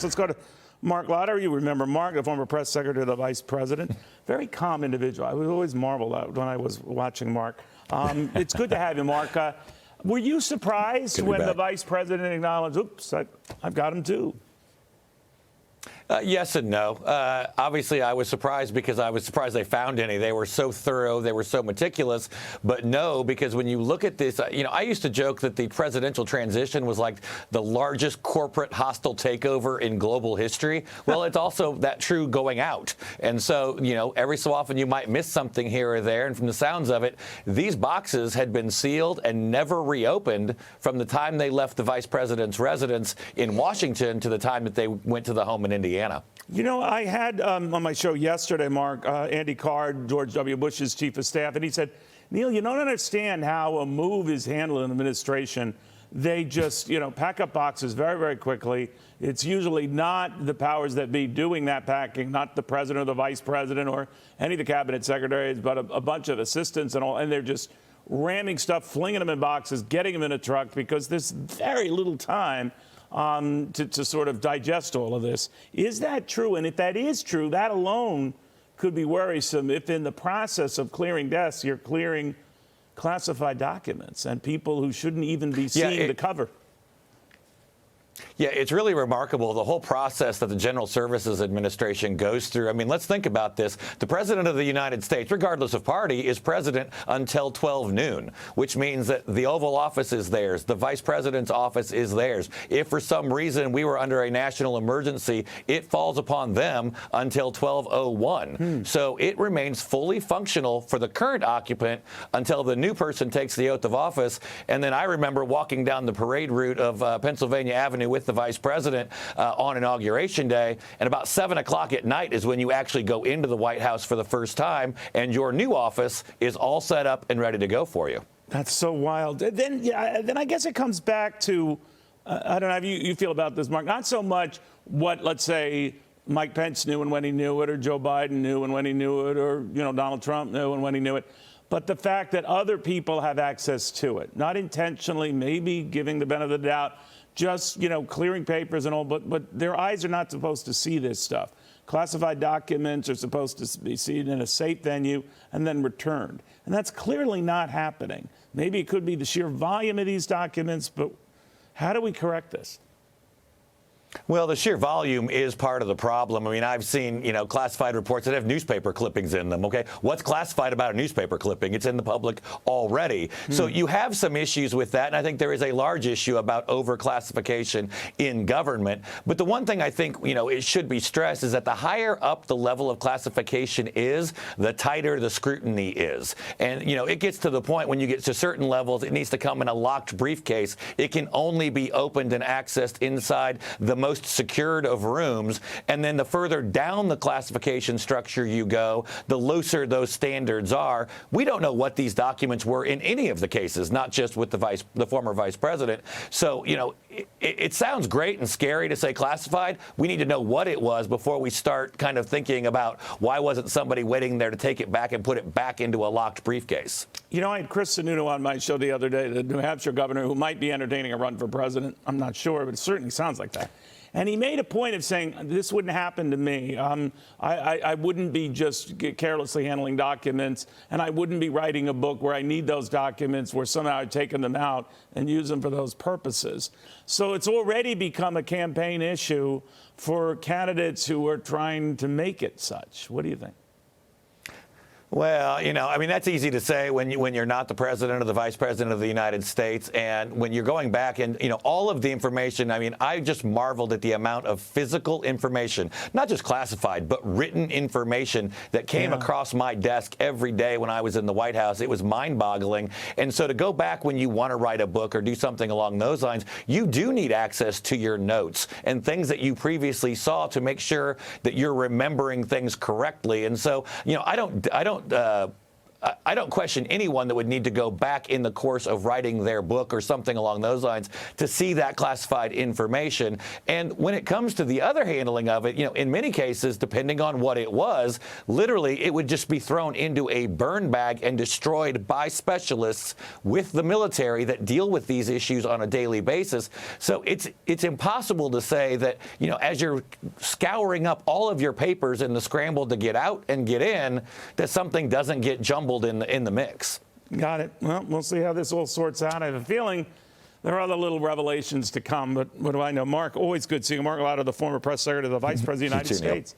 Let's go to Marc Lauder. You remember Marc, the former press secretary of the vice president. Very calm individual. I was always marveled at when I was watching Marc. It's good to have you, Marc. Were you surprised when the vice president acknowledged, oops, I've got him too? Yes and no. Obviously, I was surprised because I was surprised they found any. They were so thorough. They were so meticulous. But no, because when you look at this, I used to joke that the presidential transition was like the largest corporate hostile takeover in global history. Well, it's also that true going out. And so, every so often you might miss something here or there. And from the sounds of it, these boxes had been sealed and never reopened from the time they left the vice president's residence in Washington to the time that they went to the home in Indiana. I had on my show yesterday, Marc, Andy Card, George W. Bush's chief of staff, and he said, Neil, you don't understand how a move is handled in administration. They just, pack up boxes very, very quickly. It's usually not the powers that be doing that packing, not the president or the vice president or any of the cabinet secretaries, but a bunch of assistants and all, and they're just ramming stuff, flinging them in boxes, getting them in a truck because there's very little time to sort of digest all of this. Is that true? And if that is true, that alone could be worrisome if in the process of clearing desks, you're clearing classified documents and people who shouldn't even be seeing the cover. Yeah, it's really remarkable, the whole process that the General Services Administration goes through. I mean, let's think about this. The President of the United States, regardless of party, is president until 12 noon, which means that the Oval Office is theirs. The Vice President's office is theirs. If for some reason we were under a national emergency, it falls upon them until 12:01. So it remains fully functional for the current occupant until the new person takes the oath of office. And then I remember walking down the parade route of Pennsylvania Avenue with the vice president on Inauguration Day, and about 7 o'clock at night is when you actually go into the White House for the first time, and your new office is all set up and ready to go for you. That's so wild. Then I guess it comes back to, I don't know how you feel about this, Marc, not so much what, let's say, Mike Pence knew and when he knew it, or Joe Biden knew and when he knew it, or Donald Trump knew and when he knew it, but the fact that other people have access to it, not intentionally, maybe giving the benefit of the doubt, just, clearing papers and all, but their eyes are not supposed to see this stuff. Classified documents are supposed to be seen in a safe venue and then returned. And that's clearly not happening. Maybe it could be the sheer volume of these documents, but how do we correct this? Well, the sheer volume is part of the problem. I mean, I've seen, classified reports that have newspaper clippings in them, okay? What's classified about a newspaper clipping? It's in the public already. So you have some issues with that, and I think there is a large issue about overclassification in government. But the one thing I think, it should be stressed is that the higher up the level of classification is, the tighter the scrutiny is. And, it gets to the point when you get to certain levels, it needs to come in a locked briefcase. It can only be opened and accessed inside the most secured of rooms, and then the further down the classification structure you go, the looser those standards are. We don't know what these documents were in any of the cases, not just with the former vice president. So, it sounds great and scary to say classified. We need to know what it was before we start kind of thinking about why wasn't somebody waiting there to take it back and put it back into a locked briefcase. I had Chris Sununu on my show the other day, the New Hampshire governor, who might be entertaining a run for president. I'm not sure, but it certainly sounds like that. And he made a point of saying, this wouldn't happen to me. I wouldn't be just carelessly handling documents, and I wouldn't be writing a book where I need those documents, where somehow I've taken them out and use them for those purposes. So it's already become a campaign issue for candidates who are trying to make it such. What do you think? Well, that's easy to say when you're not the president or the vice president of the United States. And when you're going back and, all of the information, I just marveled at the amount of physical information, not just classified, but written information that came across my desk every day when I was in the White House. It was mind-boggling. And so to go back when you want to write a book or do something along those lines, you do need access to your notes and things that you previously saw to make sure that you're remembering things correctly. And so, I don't I don't question anyone that would need to go back in the course of writing their book or something along those lines to see that classified information. And when it comes to the other handling of it, in many cases, depending on what it was, literally it would just be thrown into a burn bag and destroyed by specialists with the military that deal with these issues on a daily basis. So it's impossible to say that, as you're scouring up all of your papers in the scramble to get out and get in, that something doesn't get jumbled in the mix. Got it. Well, we'll see how this all sorts out. I have a feeling there are other little revelations to come, but what do I know? Marc, always good seeing you. Marc, the former press secretary of the Vice President of the United States.